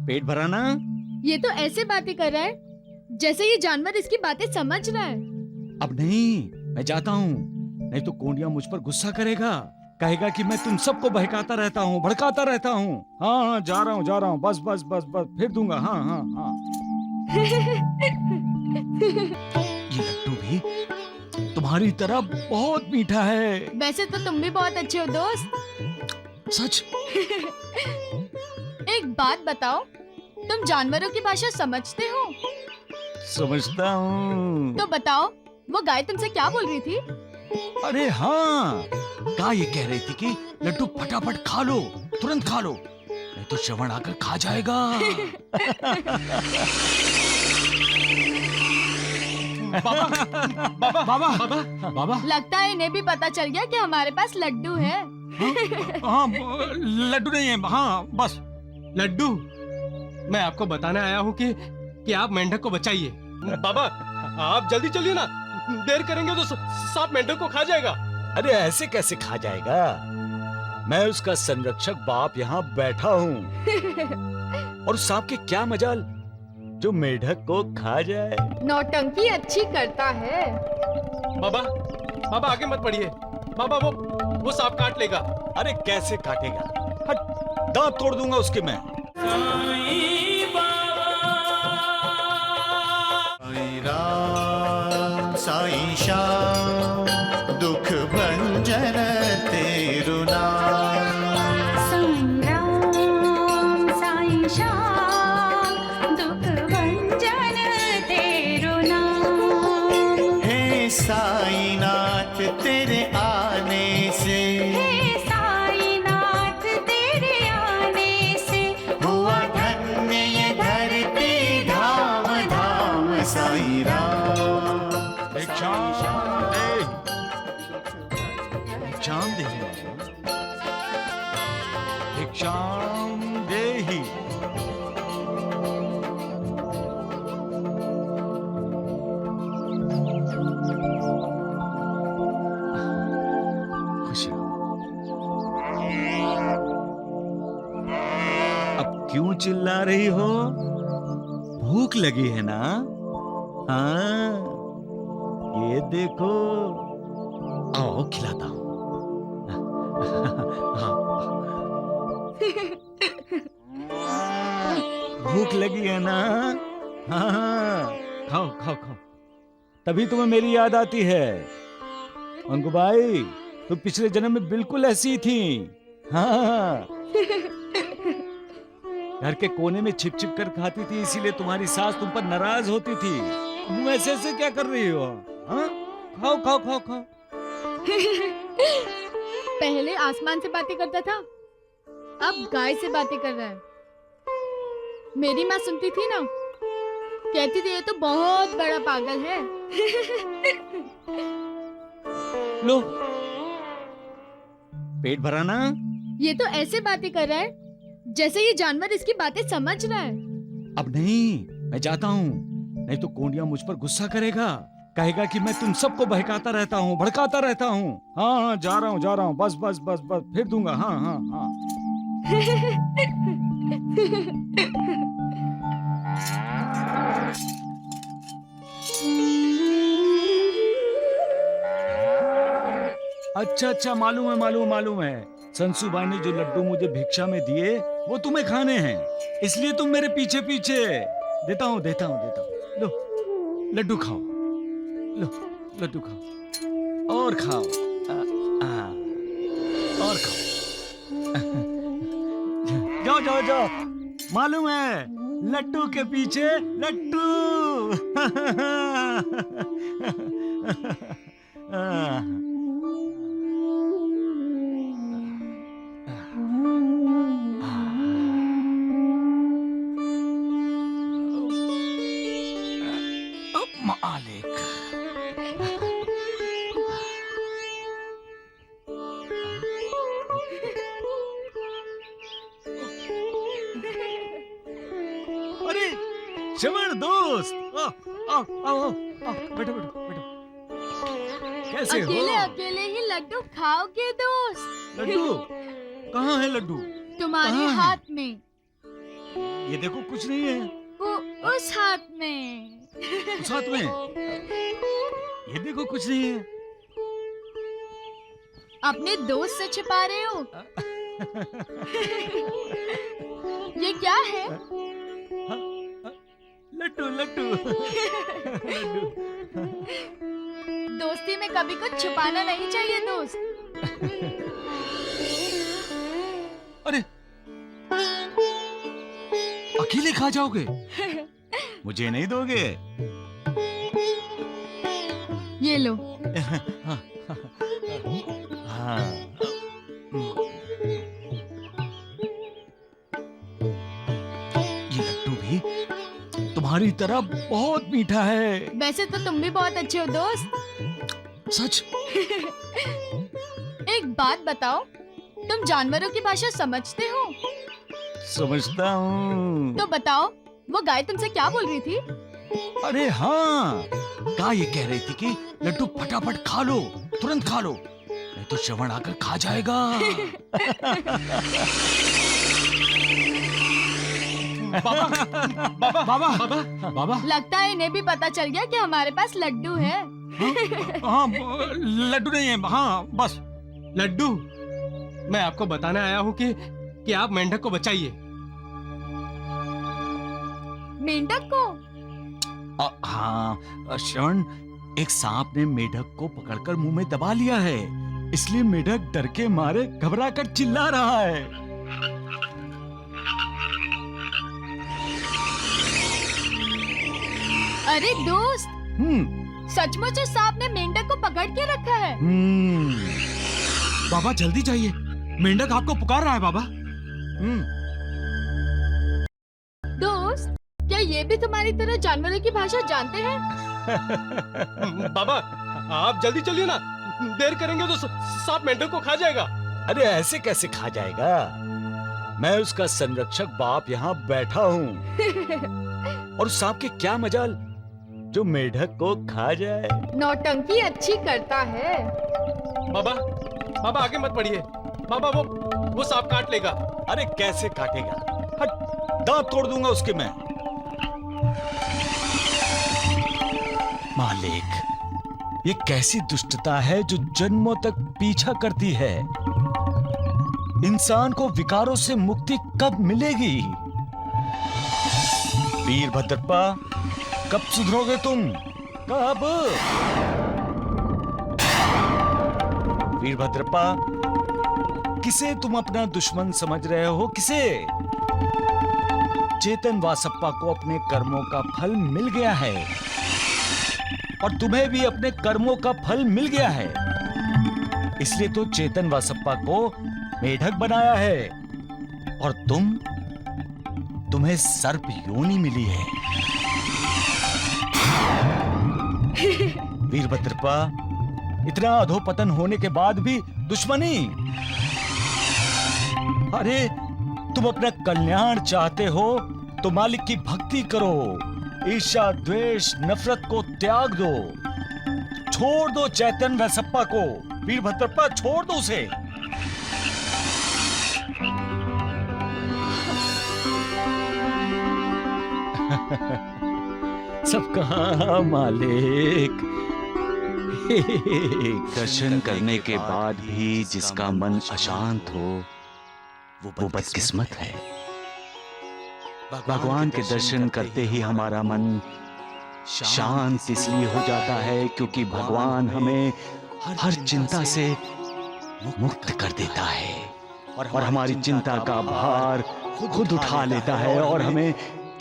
पेट भरा ना? ये तो ऐसे बातें कर रहा है जैसे ये जानवर इसकी बातें समझ रहा है। अब नहीं, मैं जाता हूँ, नहीं तो कोंडिया मुझ पर गुस्सा करेगा, कहेगा कि मैं तुम सबको बहकाता रहता हूँ, भड़काता रहता हूँ। हाँ हाँ, जा रहा हूँ, बस बस बस बस, फिर दूंगा। हाँ हाँ हाँ। ये लड्डू भी तुम्हारी तरह बहुत मीठा है। वैसे तो तुम भी बहुत अच्छे हो दोस्त। सच? एक बात बताओ, तुम जानवरों की भाषा समझते हो? समझता हूँ। तो बताओ, वो गाय तुमसे क्या बोल रही थी? अरे हाँ, गाय ये कह रही थी कि लड्डू फटाफट खा लो, तुरंत खा लो, नहीं तो श्रवण आकर खा जाएगा। बाबा बाबा बाबा बाबा, लगता है इन्हें भी पता चल गया कि हमारे पास लड्डू है। हाँ लड्डू नहीं है, हाँ बस लड्डू। मैं आपको बताने आया हूँ कि आप मेंढक को बचाइए। बाबा आप जल्दी चलिए ना, देर करेंगे तो सांप मेंढक को खा जाएगा। अरे ऐसे कैसे खा जाएगा? मैं उसका संरक्षक बाप यहाँ बैठा हूँ। और सांप के क्या मजाल जो मेढक को खा जाए। नौटंकी अच्छी करता है। बाबा बाबा आगे मत बढ़िए, बाबा वो सांप काट लेगा। अरे कैसे काटेगा? हट, दांत तोड़ दूंगा उसके मैं। साईं राम साईं श्याम दुख भंजन तेरु नाम। साईं राम साईं श्याम दुख भंजन तेरु नाम। हे साईनाथ तेरे आने से, हे साईनाथ तेरे आने से हुआ धन्य ये धरती धाम धाम। साईं राम भिक्षाम देहि, भिक्षाम देहि। खुश रहो। अब क्यों चिल्ला रही हो? भूख लगी है ना? हाँ, ये देखो, आओ खिलाता हूँ। भूख लगी है ना? हाँ, खाओ खाओ खाओ, तभी तुम्हें मेरी याद आती है। अंकुबाई, तुम पिछले जन्म में बिल्कुल ऐसी ही थी। हाँ, घर के कोने में छिप छिप कर खाती थी, इसीलिए तुम्हारी सास तुम पर नाराज होती थी। तुम ऐसे ऐसे क्या कर रही हो? हाँ, खाओ खाओ खाओ खाओ। पहले आसमान से बातें करता था, अब गाय से बातें कर रहा है। मेरी माँ सुनती थी ना, कहती थी ये तो बहुत बड़ा पागल है। लो, पेट भरा ना? ये तो ऐसे बातें कर रहा है जैसे ये जानवर इसकी बातें समझ रहा है। अब नहीं, मैं जाता हूँ, नहीं तो कोंडिया मुझ पर गुस्सा करेगा, कहेगा कि मैं तुम सबको बहकाता रहता हूँ, भड़काता रहता हूँ। हाँ हाँ, जा रहा हूँ, बस बस बस बस, फिर दूंगा। हाँ हाँ हाँ। अच्छा अच्छा, मालूम है। संसूबाई ने जो लड्डू मुझे भिक्षा में दिए वो तुम्हें खाने हैं, इसलिए तुम मेरे पीछे पीछे। देता हूँ। लो, लड्डू खाओ, लो लड्डू खाओ, और खाओ, और खाओ। जाओ, मालूम है, लड्डू के पीछे लड्डू। मालिक, अरे श्रवण दोस्त, आओ, बैठो। कैसे हो? अकेले ही लड्डू खाओगे दोस्त? लड्डू कहाँ है? लड्डू तुम्हारे कहाँ है? हाथ में। ये देखो कुछ नहीं है उस हाथ में। उस हाथ में। ये देखो कुछ नहीं है। अपने दोस्त से छिपा रहे हो? ये क्या है? लड्डू लड्डू लड्डू। दोस्ती में कभी कुछ छुपाना नहीं चाहिए दोस्त। अरे अकेले खा जाओगे? मुझे नहीं दोगे? ये लो। हाँ। ये लड्डू भी तुम्हारी तरह बहुत मीठा है। वैसे तो तुम भी बहुत अच्छे हो दोस्त। सच? एक बात बताओ, तुम जानवरों की भाषा समझते हो? समझता हूँ। तो बताओ, वो गाय तुमसे क्या बोल रही थी? अरे हाँ, गाय ये कह रही थी कि लड्डू फटाफट खा लो, तुरंत खा लो, नहीं तो श्रवण आकर खा जाएगा। बाबा बाबा बाबा बाबा। लगता है इन्हें भी पता चल गया कि हमारे पास लड्डू है। हाँ, लड्डू नहीं है। हाँ बस लड्डू, मैं आपको बताने आया हूँ कि आप मेंढक को बचाइए। मेंढक को? हाँ श्रवण, एक सांप ने मेढक को पकड़कर मुंह में दबा लिया है, इसलिए मेढक डर के मारे घबराकर चिल्ला रहा है। अरे दोस्त, सचमुच उस सांप ने मेंढक को पकड़ के रखा है। बाबा जल्दी जाइए, मेंढक आपको पुकार रहा है बाबा। दोस्त, क्या ये भी तुम्हारी तरह जानवरों की भाषा जानते हैं? बाबा आप जल्दी चलिए ना, देर करेंगे तो सांप मेंढक को खा जाएगा। अरे ऐसे कैसे खा जाएगा? मैं उसका संरक्षक बाप यहाँ बैठा हूँ। और सांप के क्या मजाल जो मेढक को खा जाए। नौटंकी अच्छी करता है। बाबा बाबा आगे मत बढ़िए, बाबा वो सांप काट लेगा। अरे कैसे काटेगा? हट, दांत तोड़ दूंगा उसके मैं। मालिक, ये कैसी दुष्टता है जो जन्मों तक पीछा करती है। इंसान को विकारों से मुक्ति कब मिलेगी? वीरभद्रप्पा, कब सुधरोगे तुम? कब? वीरभद्रप्पा, किसे तुम अपना दुश्मन समझ रहे हो? किसे? चेतन वासप्पा को अपने कर्मों का फल मिल गया है और तुम्हें भी अपने कर्मों का फल मिल गया है, इसलिए तो चेतन वासप्पा को मेढक बनाया है और तुम्हें सर्प योनि मिली है। वीरभद्रप्पा, इतना अधोपतन होने के बाद भी दुश्मनी? अरे तुम अपना कल्याण चाहते हो तो मालिक की भक्ति करो, ईर्ष्या द्वेष नफरत को त्याग दो, छोड़ दो चैतन्य वासप्पा को। वीरभद्रप्पा छोड़ दो उसे। सब कहा मालिक। दर्शन करने के बाद भी जिसका मन अशांत हो वो बदकिस्मत है। भगवान के दर्शन करते ही हमारा मन शांत इसलिए हो जाता है क्योंकि भगवान हमें हर चिंता से मुक्त कर देता है और हमारी चिंता का भार खुद उठा लेता है और हमें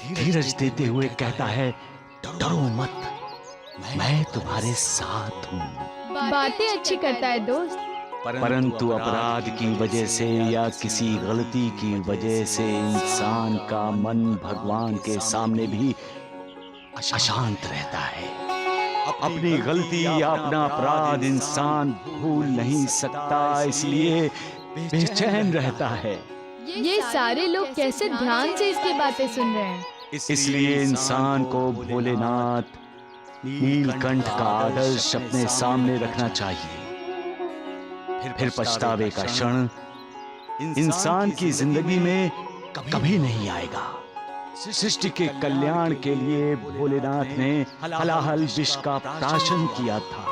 धीरज देते हुए कहता है, डरो मत, मैं तुम्हारे साथ हूँ। बातें अच्छी करता है दोस्त। परंतु अपराध की वजह से या किसी गलती की वजह से इंसान का मन भगवान के सामने भी अशांत रहता है। अपनी गलती या अपना अपराध इंसान भूल नहीं सकता, इसलिए बेचैन रहता है। ये सारे लोग कैसे ध्यान से इसकी बातें सुन रहे हैं। इसलिए इंसान को भोलेनाथ नीलकंठ का आदर्श अपने सामने रखना चाहिए। फिर पछतावे का क्षण इंसान की जिंदगी में कभी नहीं आएगा। सृष्टि के कल्याण के लिए भोलेनाथ ने हलाहल विष का प्राशन किया था।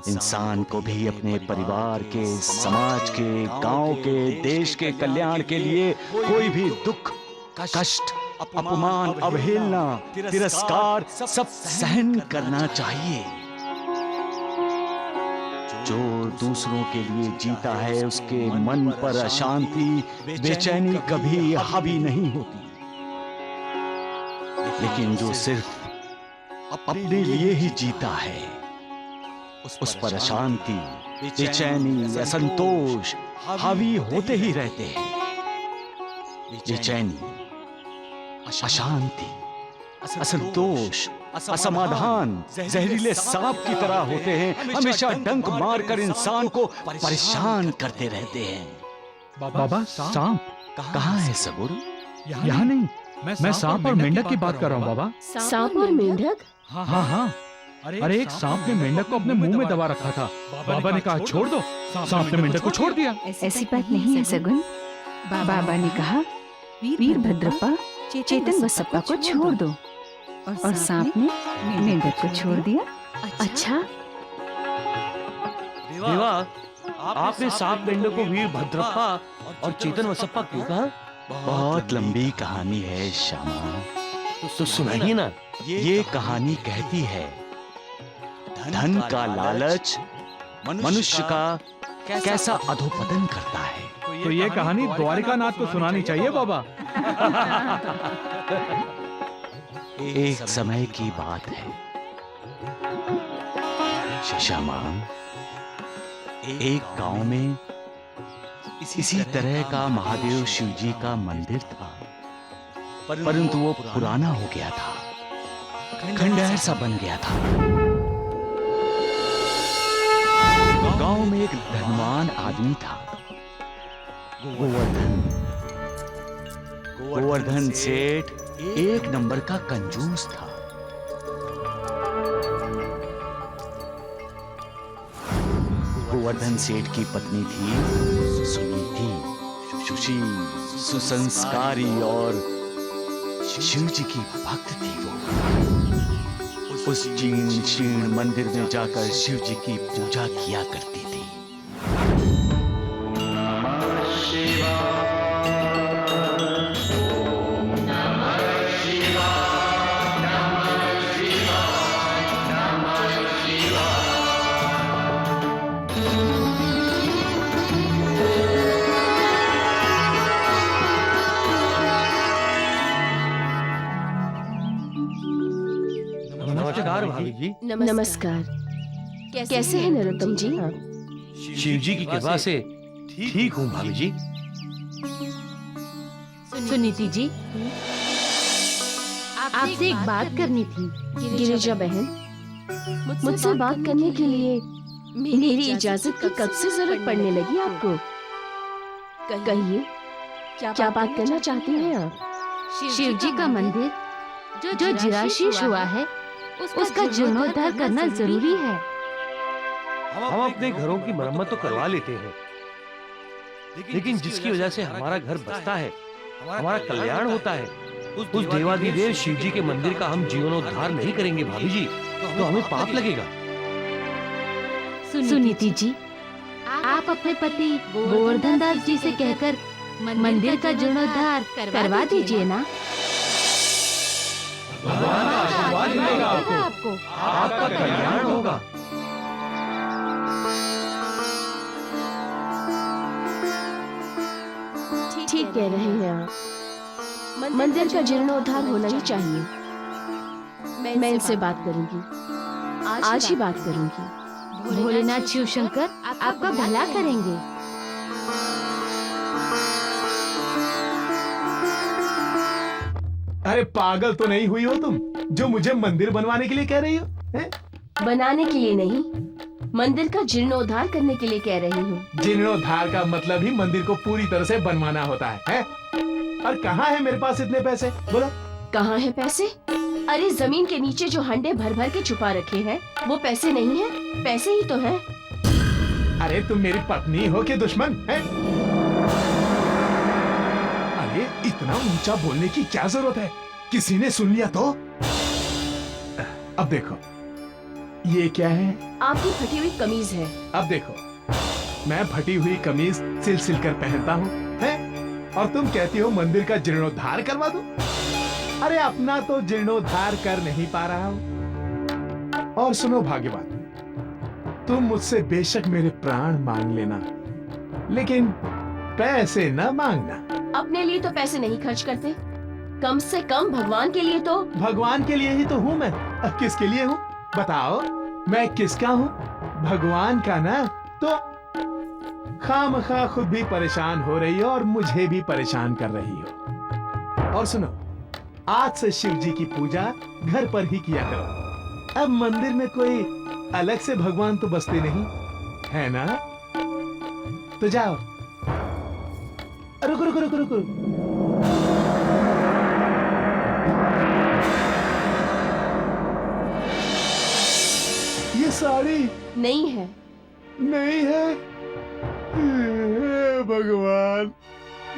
इंसान को भी अपने परिवार के, समाज के, गांव के, देश के कल्याण के लिए कोई भी दुख, कष्ट, अपमान, अवहेलना, तिरस्कार सब सहन करना चाहिए। जो दूसरों के लिए जीता है उसके मन पर अशांति, बेचैनी कभी हावी नहीं होती। लेकिन जो सिर्फ अपने लिए ही जीता है उस पर अशांति, बेचैनी, असंतोष हावी होते ही रहते हैं। बेचैनी, अशांति, असंतोष, असमाधान जहरीले सांप की तरह होते हैं, हमेशा डंक मारकर इंसान को परेशान करते रहते हैं। बाबा सांप कहाँ है सगुरु? यहाँ नहीं, मैं सांप और मेंढक की बात कर रहा हूँ बाबा। सांप और मेंढक? हाँ। अरे एक सांप ने मेंढक को अपने मुंह में दबा रखा था। बाबा ने कहा छोड़ दो, सांप ने मेंढक को छोड़ दिया। ऐसी बात नहीं है सगुन। बाबा ने कहा वीरभद्रप्पा चेतन वसप्पा को छोड़ दो और सांप ने मेंढक को छोड़ दिया। अच्छा, देवा, आपने सांप मेंढक को वीरभद्रप्पा और चेतन वसप्पा क्यों कहा? बहुत लंबी कहानी है श्यामा, तो सुनाइए ना। ये कहानी कहती है धन का लालच मनुष्य का कैसा अधोपतन करता है। तो ये कहानी द्वारिकानाथ को सुनानी चाहिए बाबा। एक समय की बात है श्यामा, एक गांव में इसी तरह का महादेव शिव जी का मंदिर था, परंतु वो पुराना हो गया था, खंडहर सा बन गया था। गांव में एक धनवान आदमी था, गोवर्धन सेठ एक नंबर का कंजूस था। गोवर्धन सेठ की पत्नी थी सुनीति, सुशील, सुसंस्कारी और शिव जी की भक्त थी। वो उस जीर्ण शीर्ण मंदिर में जाकर शिव जी की पूजा किया करती थी। नमस्कार भाभी जी। नमस्कार। कैसे हैं नरोत्तम जी? शिव जी की कृपा से ठीक हूँ भाभी जी। सुनीति जी, आपसे एक बात करनी थी। गिरिजा बहन, मुझसे बात करने के लिए मेरी इजाजत की कब से जरूरत पड़ने लगी आपको? कहिए, क्या बात करना चाहती हैं आप? शिव जी का मंदिर जो जीर्णशीर्ण हुआ है उसका जीर्णोद्धार करना जरूरी है। हम अपने घरों की मरम्मत तो करवा लेते हैं, लेकिन जिसकी वजह से हमारा घर बसता है, हमारा कल्याण होता है, उस देवाधिदेव शिव जी के मंदिर का हम जीर्णोद्धार नहीं करेंगे भाभी जी, तो हमें पाप लगेगा। सुनीति जी, आप अपने पति गोवर्धन दास जी से कहकर मंदिर का जीर्णोद्धार करवा दीजिए ना। भगवान का आशीर्वाद मिलेगा आपको। आपका कल्याण होगा। ठीक कह रहे हैं आप। मंदिर का जीर्णोद्धार होना ही चाहिए। मैं इनसे बात करूंगी, आज ही बात करूंगी। भोलेनाथ शिव शंकर आपका भला करेंगे। अरे पागल तो नहीं हुई हो तुम, जो मुझे मंदिर बनवाने के लिए कह रही हो? हैं? बनाने के लिए नहीं, मंदिर का जीर्णोद्धार करने के लिए कह रही हूँ। जीर्णोद्धार का मतलब ही मंदिर को पूरी तरह से बनवाना होता है? और कहाँ है मेरे पास इतने पैसे? बोलो। कहाँ है पैसे? अरे जमीन के नीचे जो हंडे भर भर के छुपा रखे हैं, वो पैसे नहीं है? पैसे ही तो है। अरे तुम मेरी पत्नी हो कि दुश्मन है? अरे इतना ऊंचा बोलने की क्या जरूरत है? किसी ने सुन लिया तो? अब देखो, ये क्या है? आपकी फटी हुई कमीज है। अब देखो, मैं फटी हुई कमीज सिल सिल कर पहनता हूँ, हैं? और तुम कहती हो मंदिर का जीर्णोद्धार करवा दूं? अरे अपना तो जीर्णोद्धार कर नहीं पा रहा हूँ। और सुनो भाग्यवान, तुम मुझसे बेशक मेरे प्राण मांग लेना, लेकिन पैसे न मांगना। अपने लिए तो पैसे नहीं खर्च करते, कम से कम भगवान के लिए तो। भगवान के लिए ही तो हूँ मैं। अब किसके लिए हूँ बताओ? मैं किसका हूँ? भगवान का ना। तो खामखा खुद भी परेशान हो रही हो और मुझे भी परेशान कर रही हो। और सुनो, आज से शिव जी की पूजा घर पर ही किया करो। अब मंदिर में कोई अलग से भगवान तो बसते नहीं है ना? तो जाओ। रुको रुको रुको रुको, ये साड़ी नहीं है। नहीं है? हे भगवान,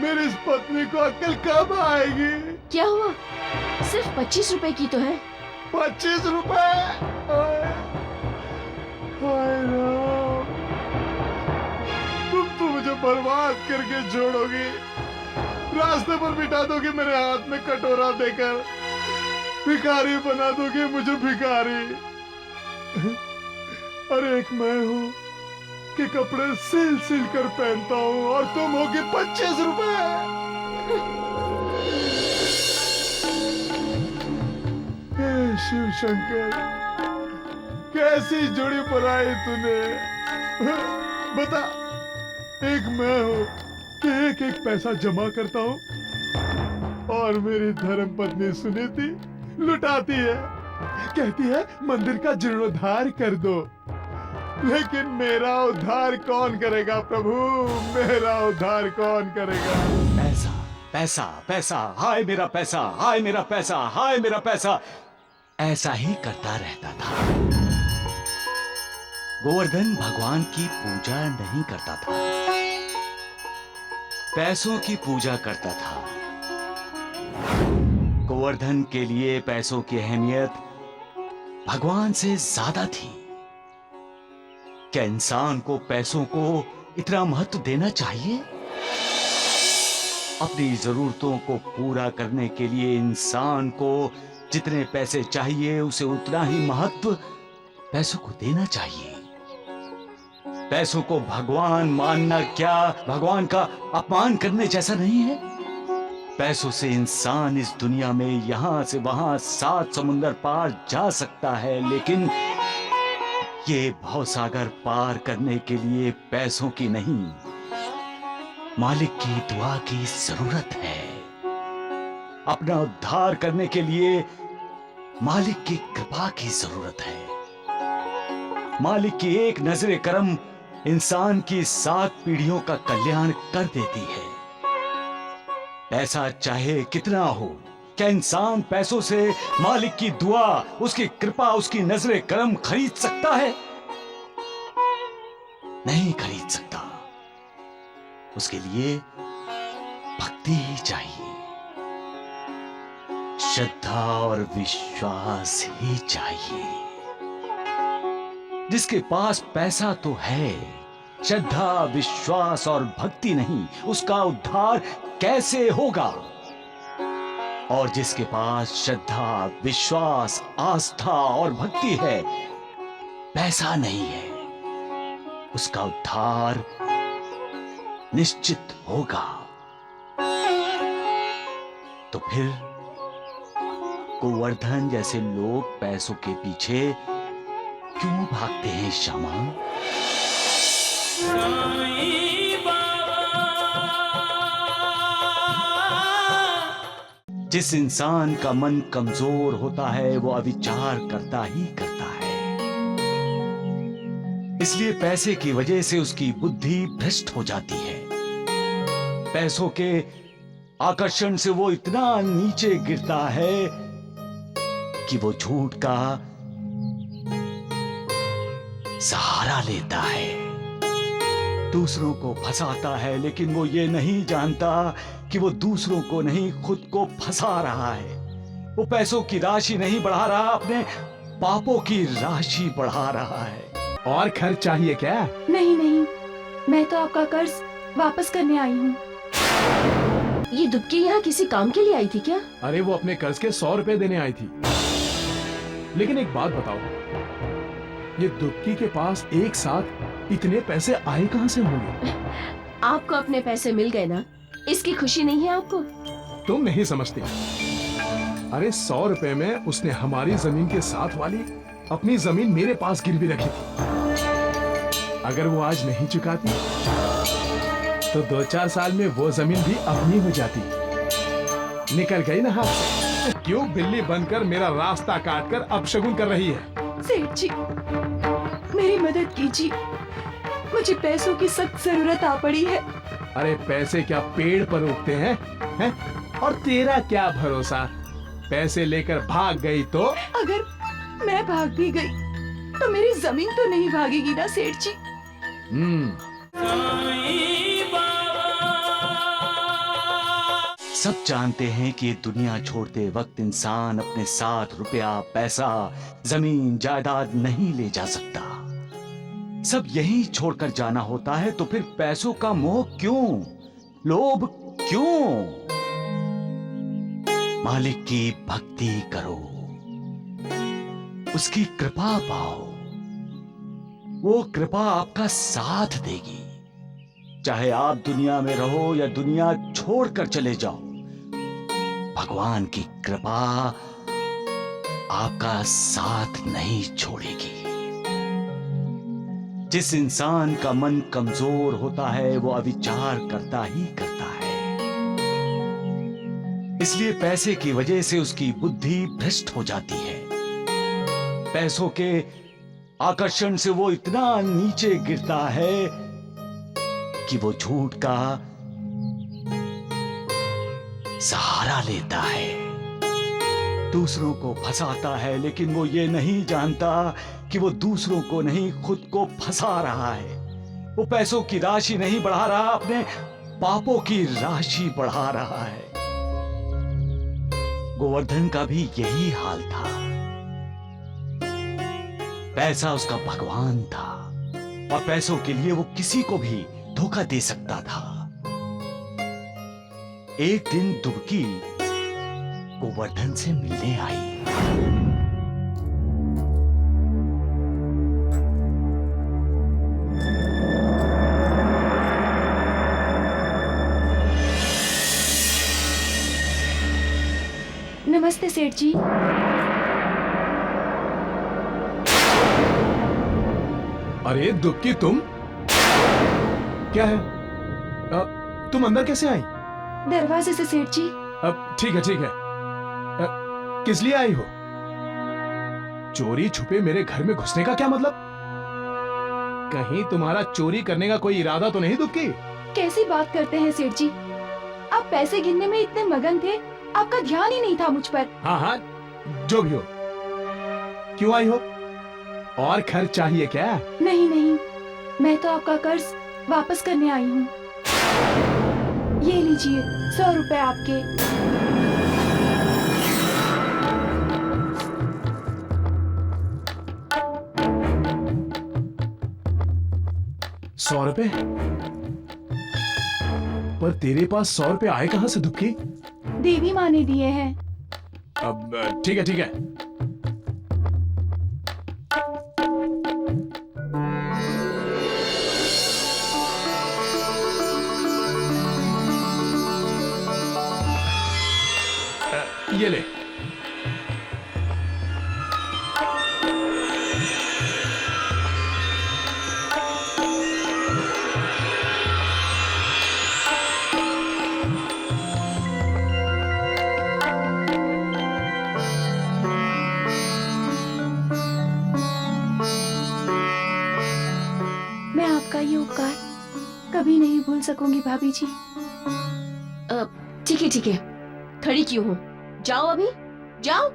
मेरी इस पत्नी को अक्ल कब आएगी? क्या हुआ? सिर्फ 25 रुपए की तो है। 25 रुपए? हाय राम, तुम तो मुझे बर्बाद करके छोड़ोगी, रास्ते पर बिठा दोगे मेरे हाथ में कटोरा देकर, भिखारी बना दोगे मुझे भिखारी। अरे एक मैं हूँ कि कपड़े सिल सिल कर पहनता हूँ और तुम होगी 25 रुपए। हे शिव शंकर, कैसी जोड़ी बनाई तूने? बता, एक मैं हूँ कि एक एक पैसा जमा करता हूँ और मेरी धर्म पत्नी सुनीति लुटाती है, कहती है मंदिर का जीर्णोद्धार कर दो। लेकिन मेरा उद्धार कौन करेगा प्रभु? मेरा उद्धार कौन करेगा? पैसा पैसा पैसा, हाय मेरा पैसा, हाय मेरा पैसा, हाय मेरा पैसा, ऐसा ही करता रहता था। गोवर्धन भगवान की पूजा नहीं करता था, पैसों की पूजा करता था। गोवर्धन के लिए पैसों की अहमियत भगवान से ज्यादा थी। क्या इंसान को पैसों को इतना महत्व देना चाहिए? अपनी जरूरतों को पूरा करने के लिए इंसान को जितने पैसे चाहिए उसे उतना ही महत्व पैसों को देना चाहिए। पैसों को भगवान मानना क्या भगवान का अपमान करने जैसा नहीं है? पैसों से इंसान इस दुनिया में यहां से वहां 7 समुंदर पार जा सकता है, लेकिन ये भवसागर पार करने के लिए पैसों की नहीं, मालिक की दुआ की जरूरत है। अपना उद्धार करने के लिए मालिक की कृपा की जरूरत है। मालिक की एक नजरे करम इंसान की 7 पीढ़ियों का कल्याण कर देती है। पैसा चाहे कितना हो, क्या इंसान पैसों से मालिक की दुआ, उसकी कृपा, उसकी नजरे करम खरीद सकता है? नहीं खरीद सकता। उसके लिए भक्ति ही चाहिए, श्रद्धा और विश्वास ही चाहिए। जिसके पास पैसा तो है, श्रद्धा, विश्वास और भक्ति नहीं, उसका उद्धार कैसे होगा? और जिसके पास श्रद्धा, विश्वास, आस्था और भक्ति है, पैसा नहीं है, उसका उद्धार निश्चित होगा। तो फिर गोवर्धन जैसे लोग पैसों के पीछे क्यों भागते हैं श्यामा? जिस इंसान का मन कमजोर होता है वो अविचार करता ही करता है। इसलिए पैसे की वजह से उसकी बुद्धि भ्रष्ट हो जाती है। पैसों के आकर्षण से वो इतना नीचे गिरता है कि वो झूठ का सहारा लेता है। दूसरों को फंसाता है, लेकिन वो ये नहीं जानता कि वो दूसरों को नहीं खुद को फंसा रहा है। वो पैसों की राशि नहीं बढ़ा रहा, अपने पापों की राशि बढ़ा रहा है। और खर्च चाहिए क्या? नहीं नहीं, मैं तो आपका कर्ज वापस करने आई हूँ। ये दुबकी यहाँ किसी काम के लिए आई थी क्या? अरे वो अपने कर्ज के 100 रुपए देने आई थी। लेकिन एक बात बताओ, ये दुबकी के पास एक साथ इतने पैसे आए कहाँ से होंगे? आपको अपने पैसे मिल गए ना, इसकी खुशी नहीं है आपको? तुम नहीं समझती। अरे 100 रुपए में उसने हमारी जमीन के साथ वाली अपनी जमीन मेरे पास गिरवी रखी थी। अगर वो आज नहीं चुकाती तो 2-4 साल में वो जमीन भी अपनी हो जाती। निकल गई ना हाथ से। क्यों बिल्ली बनकर मेरा रास्ता काटकर अपशगुन कर रही है? सेठ जी, मेरी मदद कीजिए, मुझे पैसों की सख्त जरूरत आ पड़ी है। अरे पैसे क्या पेड़ पर उगते हैं? हैं? और तेरा क्या भरोसा, पैसे लेकर भाग गई तो? अगर मैं भाग भी गई तो मेरी जमीन तो नहीं भागेगी ना सेठ जी? सब जानते हैं कि ये दुनिया छोड़ते वक्त इंसान अपने साथ रुपया, पैसा, जमीन, जायदाद नहीं ले जा सकता। सब यही छोड़कर जाना होता है, तो फिर पैसों का मोह क्यों, लोभ क्यों? मालिक की भक्ति करो, उसकी कृपा पाओ, वो कृपा आपका साथ देगी। चाहे आप दुनिया में रहो या दुनिया छोड़कर चले जाओ, भगवान की कृपा आपका साथ नहीं छोड़ेगी। जिस इंसान का मन कमजोर होता है वो अविचार करता ही करता है। इसलिए पैसे की वजह से उसकी बुद्धि भ्रष्ट हो जाती है। पैसों के आकर्षण से वो इतना नीचे गिरता है कि वो झूठ का सहारा लेता है, दूसरों को फंसाता है, लेकिन वो ये नहीं जानता कि वो दूसरों को नहीं खुद को फंसा रहा है। वो पैसों की राशि नहीं बढ़ा रहा, अपने पापों की राशि बढ़ा रहा है। गोवर्धन का भी यही हाल था। पैसा उसका भगवान था और पैसों के लिए वो किसी को भी धोखा दे सकता था। एक दिन दुबकी गोवर्धन से मिलने आई। नमस्ते सेठ जी। अरे दुबकी, तुम क्या है? तुम अंदर कैसे आई? दरवाजे से सेठ जी। अब ठीक है ठीक है। किस लिए आई हो? चोरी छुपे मेरे घर में घुसने का क्या मतलब? कहीं तुम्हारा चोरी करने का कोई इरादा तो नहीं दुबकी? कैसी बात करते हैं सेठ जी, आप पैसे गिनने में इतने मगन थे, आपका ध्यान ही नहीं था मुझ पर। हाँ हाँ, जो भी हो। क्यों आई हो? और खर्च चाहिए क्या? नहीं नहीं, मैं तो आपका कर्ज वापस करने आई हूँ। ये लीजिए 100 रुपए आपके। 100 रुपए? पर तेरे पास 100 रुपए आए कहां से दुबकी? देवी माँ ने दिए हैं। अब ठीक है ठीक है। ये ले। मैं आपका ये उपकार कभी नहीं भूल सकूंगी भाभी जी। ठीक है, खड़ी क्यों हो? जाओ अभी, जाओ।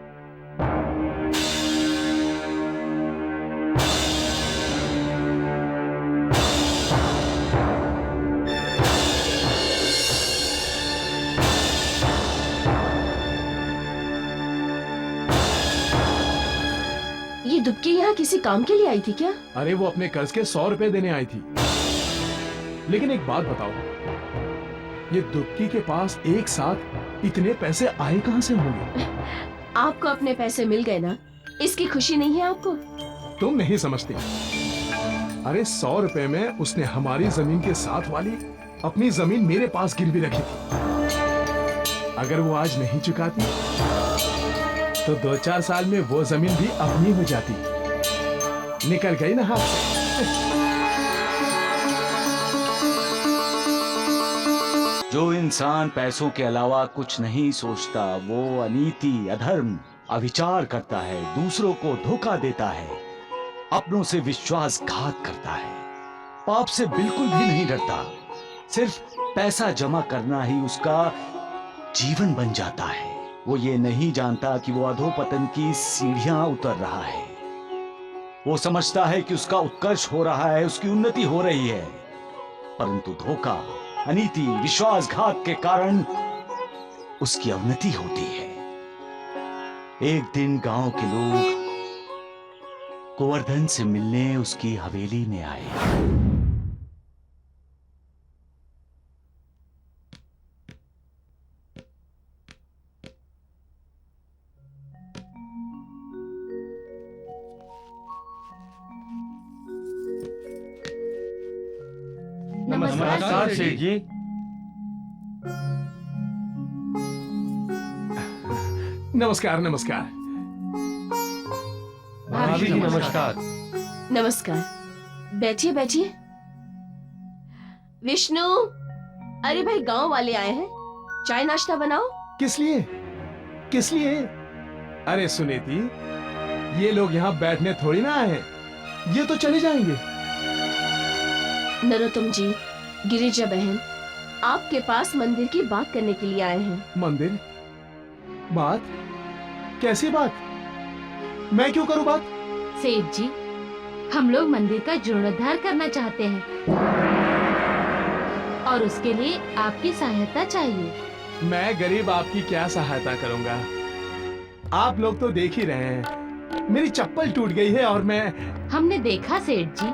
दुबकी यहाँ किसी काम के लिए आई थी क्या? अरे वो अपने कर्ज के 100 रुपए देने आई थी। लेकिन एक बात बताओ, ये दुबकी के पास एक साथ इतने पैसे आए कहाँ से होंगे? आपको अपने पैसे मिल गए ना, इसकी खुशी नहीं है आपको? तुम नहीं समझती। अरे 100 रुपए में उसने हमारी जमीन के साथ वाली अपनी जमीन मेरे पास गिरवी रखी थी। अगर वो आज नहीं चुकाती तो 2-4 साल में वो जमीन भी अपनी हो जाती। निकल गई ना हाथ से। जो इंसान पैसों के अलावा कुछ नहीं सोचता वो अनीति, अधर्म, अविचार करता है, दूसरों को धोखा देता है, अपनों से विश्वासघात करता है, पाप से बिल्कुल भी नहीं डरता। सिर्फ पैसा जमा करना ही उसका जीवन बन जाता है। वो ये नहीं जानता कि वो अधोपतन की सीढ़ियां उतर रहा है। वो समझता है कि उसका उत्कर्ष हो रहा है, उसकी उन्नति हो रही है, परंतु धोखा, अनीति, विश्वासघात के कारण उसकी अवनति होती है। एक दिन गांव के लोग गोवर्धन से मिलने उसकी हवेली में आए। नमस्कार सेठ जी। नमस्कार नमस्कार। भाभी जी नमस्कार। नमस्कार, बैठिए बैठिए। विष्णु, अरे भाई गांव वाले आए हैं, चाय नाश्ता बनाओ। किस लिए? किस लिए? अरे सुनीति, ये लोग यहाँ बैठने थोड़ी ना आए हैं, ये तो चले जाएंगे। नरोत्तम जी, गिरिजा बहन आपके पास मंदिर की बात करने के लिए आए हैं। मंदिर? बात? कैसी बात? मैं क्यों करूं बात? सेठ जी, हम लोग मंदिर का जीर्णोद्धार करना चाहते हैं और उसके लिए आपकी सहायता चाहिए। मैं गरीब आपकी क्या सहायता करूंगा? आप लोग तो देख ही रहे हैं, मेरी चप्पल टूट गई है और मैं... हमने देखा सेठ जी,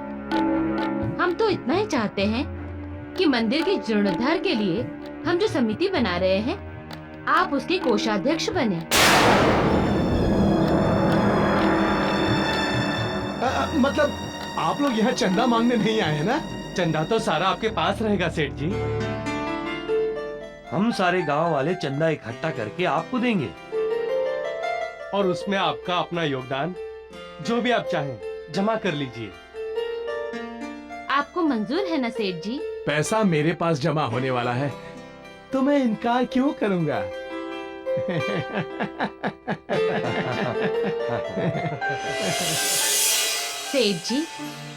हम तो इतना ही चाहते हैं कि मंदिर के जीर्णोद्धार के लिए हम जो समिति बना रहे हैं, आप उसके कोषाध्यक्ष बने। मतलब आप लोग यहाँ चंदा मांगने नहीं आए हैं ना? चंदा तो सारा आपके पास रहेगा सेठ जी। हम सारे गांव वाले चंदा इकट्ठा करके आपको देंगे और उसमें आपका अपना योगदान जो भी आप चाहें जमा कर लीजिए। आपको मंजूर है ना सेठ जी? पैसा मेरे पास जमा होने वाला है तो मैं इनकार क्यों करूंगा? सेठ जी,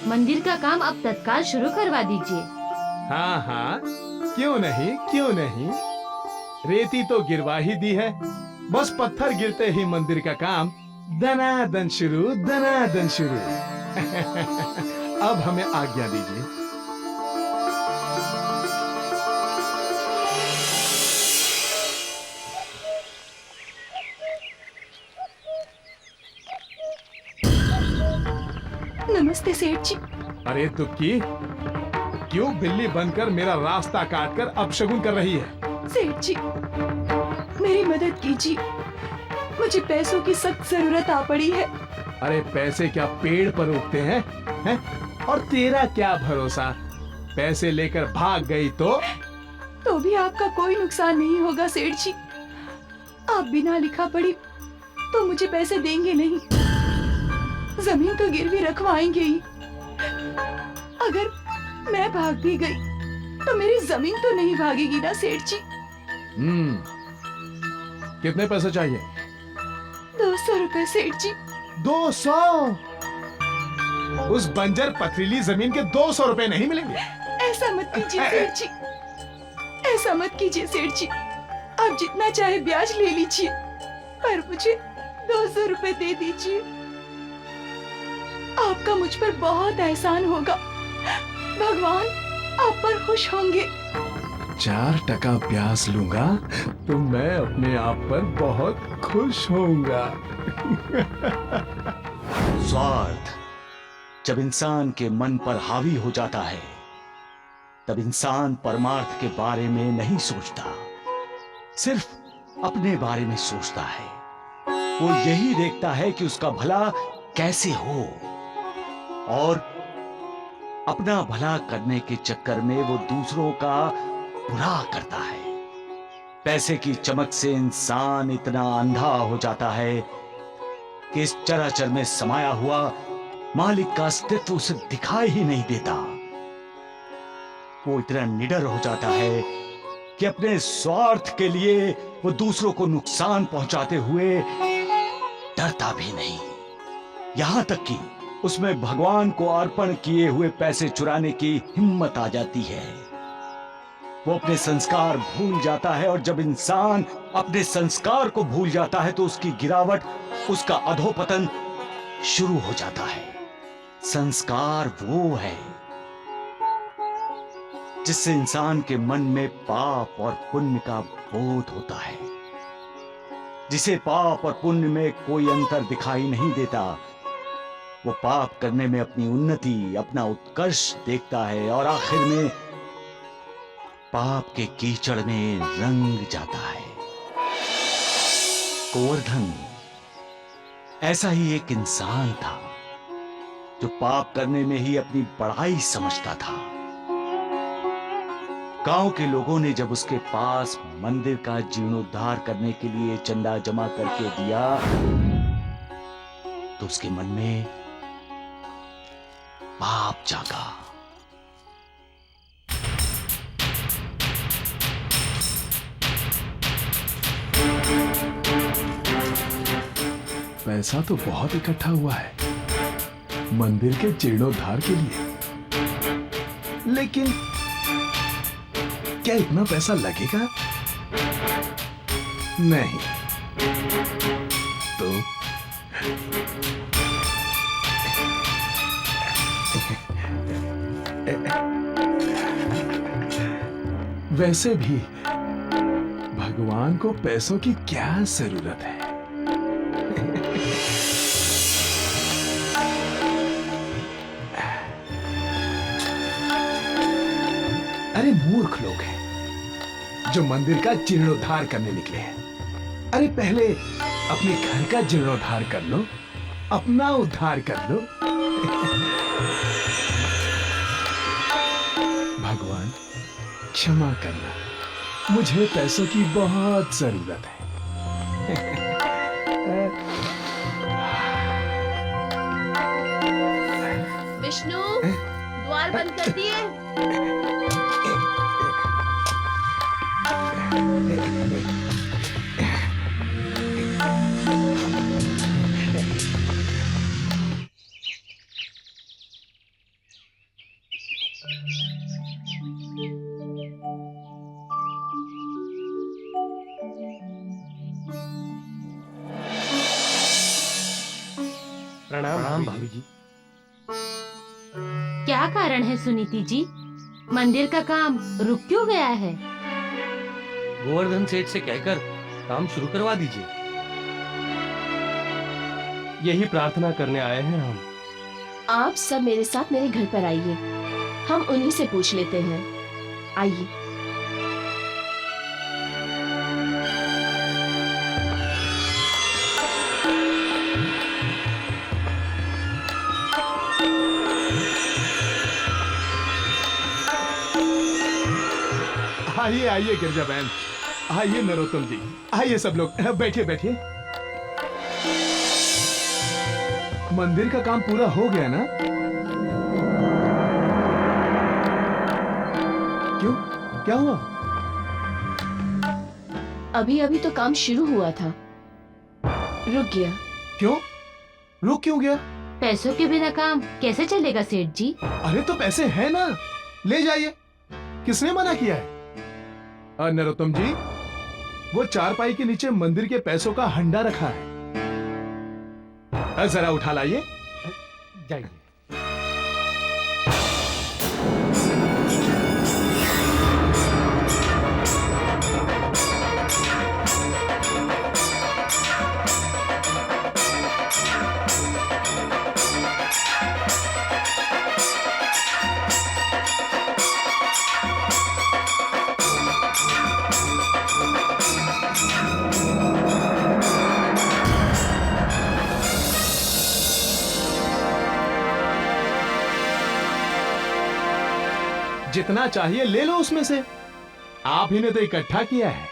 मंदिर का काम अब तत्काल शुरू करवा दीजिए। हाँ हाँ, क्यों नहीं, क्यों नहीं। रेती तो गिरवा ही दी है, बस पत्थर गिरते ही मंदिर का काम दनादन शुरू, दनादन शुरू। अब हमें आज्ञा दीजिए। नमस्ते सेठ जी। अरे तुक्की, क्यों बिल्ली बनकर मेरा रास्ता काटकर अपशगुन कर रही है? सेठ जी, मेरी मदद कीजिए, मुझे पैसों की सख्त जरूरत आ पड़ी है। अरे पैसे क्या पेड़ पर उगते हैं? हैं? और तेरा क्या भरोसा, पैसे लेकर भाग गई तो भी आपका कोई नुकसान नहीं होगा सेठ जी। आप बिना लिखा पढ़ी तो मुझे पैसे देंगे नहीं, जमीन तो गिरवी रखवाएंगे ही। अगर मैं भाग भी गई तो मेरी जमीन तो नहीं भागेगी ना सेठ जी। कितने पैसे चाहिए? 200 रुपए सेठ जी। 200? उस बंजर पथरीली जमीन के 200 रुपए नहीं मिलेंगे। ऐसा मत कीजिए सेठ जी, ऐसा मत कीजिए सेठ जी। आप जितना चाहे ब्याज ले लीजिए, पर मुझे 200 रुपए दे दीजिए। आपका मुझ पर बहुत एहसान होगा, भगवान आप पर खुश होंगे। 4% ब्याज लूंगा तो मैं अपने आप पर बहुत खुश होऊंगा। स्वार्थ जब इंसान के मन पर हावी हो जाता है, तब इंसान परमार्थ के बारे में नहीं सोचता, सिर्फ अपने बारे में सोचता है। वो यही देखता है कि उसका भला कैसे हो, और अपना भला करने के चक्कर में वो दूसरों का बुरा करता है। पैसे की चमक से इंसान इतना अंधा हो जाता है कि इस चराचर में समाया हुआ मालिक का अस्तित्व उसे दिखाई ही नहीं देता। वो इतना निडर हो जाता है कि अपने स्वार्थ के लिए वो दूसरों को नुकसान पहुंचाते हुए डरता भी नहीं। यहां तक कि उसमें भगवान को अर्पण किए हुए पैसे चुराने की हिम्मत आ जाती है। वो अपने संस्कार भूल जाता है, और जब इंसान अपने संस्कार को भूल जाता है तो उसकी गिरावट, उसका अधोपतन शुरू हो जाता है। संस्कार वो है जिससे इंसान के मन में पाप और पुण्य का बोध होता है। जिसे पाप और पुण्य में कोई अंतर दिखाई नहीं देता, वो पाप करने में अपनी उन्नति, अपना उत्कर्ष देखता है, और आखिर में पाप के कीचड़ में रंग जाता है। गोवर्धन ऐसा ही एक इंसान था जो पाप करने में ही अपनी बड़ाई समझता था। गांव के लोगों ने जब उसके पास मंदिर का जीर्णोद्धार करने के लिए चंदा जमा करके दिया, तो उसके मन में पाप जागा। पैसा तो बहुत इकट्ठा हुआ है मंदिर के जीर्णोद्धार के लिए, लेकिन क्या इतना पैसा लगेगा? नहीं तो वैसे भी भगवान को पैसों की क्या जरूरत है? अरे मूर्ख लोग हैं जो मंदिर का जीर्णोद्धार करने निकले हैं। अरे पहले अपने घर का जीर्णोद्धार कर लो, अपना उद्धार कर लो। भगवान क्षमा करना, मुझे पैसों की बहुत जरूरत है। विष्णु, द्वार बंद कर दिए। प्रणाम भाभी जी। क्या कारण है सुनीति जी? मंदिर का काम रुक क्यों गया है? गोवर्धन सेठ से कहकर काम शुरू करवा दीजिए। यही प्रार्थना करने आए हैं हम। आप सब मेरे साथ मेरे घर पर आइए, हम उन्हीं से पूछ लेते हैं। आइए। आइए आइए गिरजा बहन, आइए नरोत्तम जी, आइए सब लोग बैठिए बैठिए। मंदिर का काम पूरा हो गया ना? क्यों, क्या हुआ? अभी अभी तो काम शुरू हुआ था, रुक गया। क्यों? रुक क्यों गया? पैसों के बिना काम कैसे चलेगा सेठ जी? अरे तो पैसे हैं ना, ले जाइए। किसने मना किया है? नरोत्तम जी, वो चारपाई के नीचे मंदिर के पैसों का हंडा रखा है, जरा उठा लाइए। जाइए। जितना चाहिए ले लो उसमें से। आप ही ने तो इकट्ठा किया है।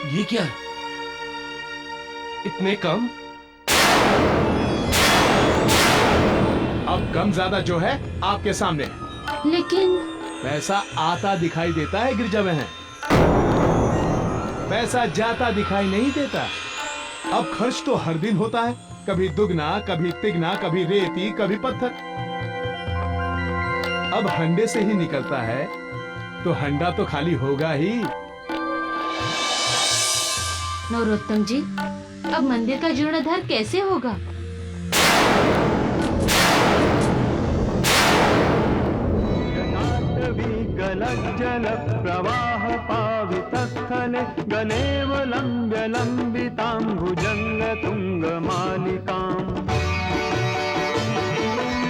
ये क्या? इतने कम? अब कम ज्यादा जो है आपके सामने है। लेकिन पैसा आता दिखाई देता है गिरजा बहन, पैसा जाता दिखाई नहीं देता। अब खर्च तो हर दिन होता है, कभी दुगना, कभी तिगना, कभी रेती, कभी पत्थर। अब हंडे से ही निकलता है तो हंडा तो खाली होगा ही। नरोत्तम जी, अब मंदिर का जीर्णोद्धार कैसे होगा? जल प्रवाह पावितस्थले गलेव लंब्य लंबितां भुजंग तुंग मालिकाम्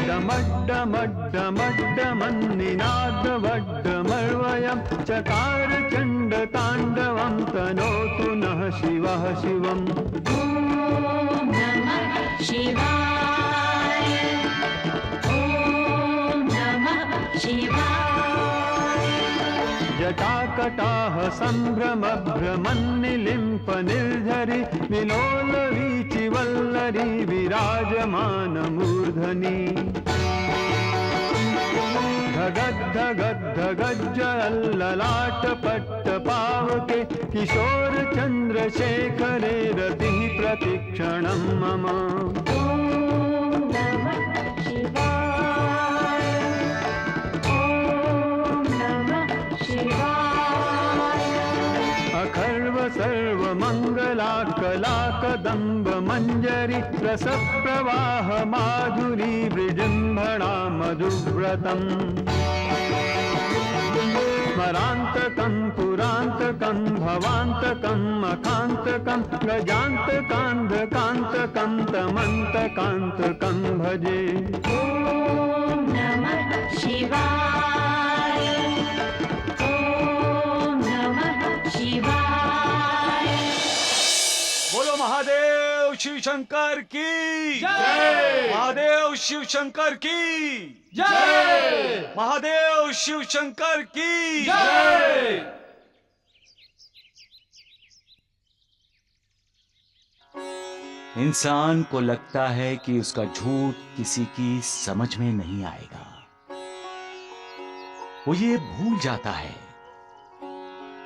डमड्डमड्डमड्डमन्निनादवड्डमर्वयं चकार चंड तांडवं तनोतु नः शिवः शिवम्। ओम नमः शिवाय, ओम नमः शिवाय। जटाकटाह संभ्रम भ्रमन्निलिम्प निर्झरि विलोल वीचि वल्लरी विराजमान मूर्धनि धगद्धगद्धगज्जललाट पट्ट पावके किशोर चंद्रशेखरे रतिः प्रतिक्षणं मम। ओम नमः शिवाय, ओम नमः शिवाय। अखर्व सर्व मंगला कला कदम्ब मंजरी रस प्रवाह माधुरी विजृंभणा मधुव्रतम् स्मरान्तकं पुरान्तकं भवान्तकं मखान्तकं गजान्तकान्धकान्तकं तमन्तकान्तकं भजे। ओम नमः शिवाय, ओम नमः शिवाय। बोलो महादेव शिव शंकर की जय। महादेव शिव शंकर की जय। महादेव शिव शंकर की जय। इंसान को लगता है कि उसका झूठ किसी की समझ में नहीं आएगा। वो ये भूल जाता है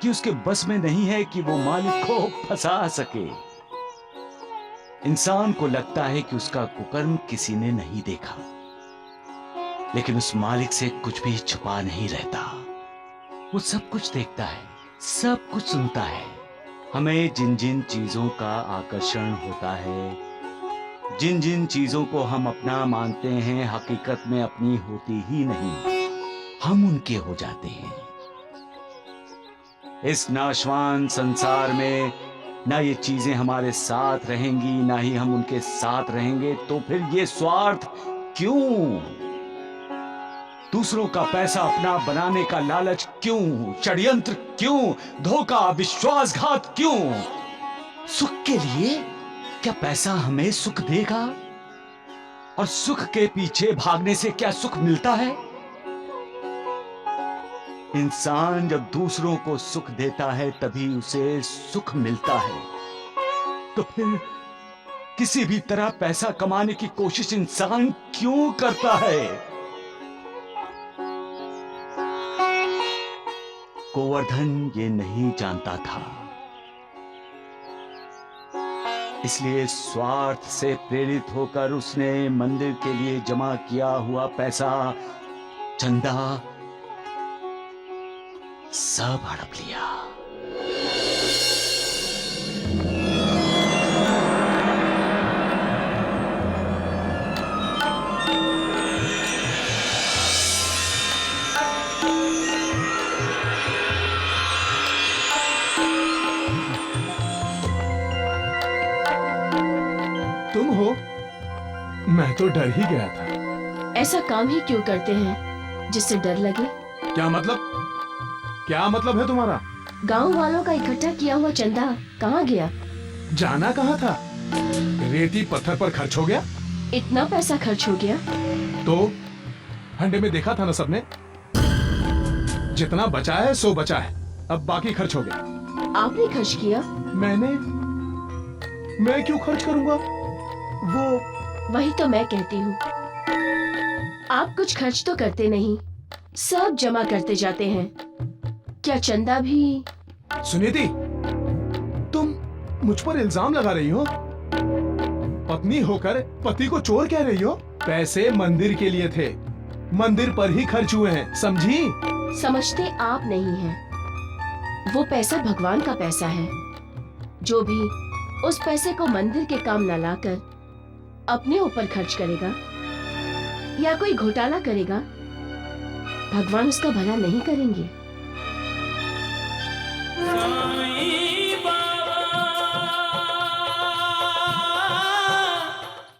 कि उसके बस में नहीं है कि वो मालिक को फंसा सके। इंसान को लगता है कि उसका कुकर्म किसी ने नहीं देखा, लेकिन उस मालिक से कुछ भी छुपा नहीं रहता। वो सब कुछ देखता है, सब कुछ सुनता है। हमें जिन जिन चीजों का आकर्षण होता है, जिन जिन चीजों को हम अपना मानते हैं, हकीकत में अपनी होती ही नहीं, हम उनके हो जाते हैं। इस नाशवान संसार में ना ये चीजें हमारे साथ रहेंगी, ना ही हम उनके साथ रहेंगे। तो फिर ये स्वार्थ क्यों? दूसरों का पैसा अपना बनाने का लालच क्यों? षड्यंत्र क्यों? धोखा, विश्वासघात क्यों? सुख के लिए? क्या पैसा हमें सुख देगा? और सुख के पीछे भागने से क्या सुख मिलता है? इंसान जब दूसरों को सुख देता है तभी उसे सुख मिलता है। तो फिर किसी भी तरह पैसा कमाने की कोशिश इंसान क्यों करता है? गोवर्धन ये नहीं जानता था, इसलिए स्वार्थ से प्रेरित होकर उसने मंदिर के लिए जमा किया हुआ पैसा, चंदा सब हड़प लिया। तुम हो? मैं तो डर ही गया था। ऐसा काम ही क्यों करते हैं जिससे डर लगे? क्या मतलब? क्या मतलब है तुम्हारा? गांव वालों का इकट्ठा किया हुआ चंदा कहाँ गया? जाना कहाँ था? रेती पत्थर पर खर्च हो गया। इतना पैसा खर्च हो गया? तो हंडे में देखा था ना सबने, जितना बचा है सो बचा है, अब बाकी खर्च हो गया। आपने खर्च किया? मैं क्यों खर्च करूंगा? वही तो मैं कहती हूँ, आप कुछ खर्च तो करते नहीं, सब जमा करते जाते हैं। क्या चंदा भी? सुनीति, तुम मुझ पर इल्जाम लगा रही हो? पत्नी होकर पति को चोर कह रही हो? पैसे मंदिर के लिए थे, मंदिर पर ही खर्च हुए हैं, समझी? समझते आप नहीं हैं। वो पैसा भगवान का पैसा है। जो भी उस पैसे को मंदिर के काम न लाकर अपने ऊपर खर्च करेगा या कोई घोटाला करेगा, भगवान उसका भला नहीं करेंगे।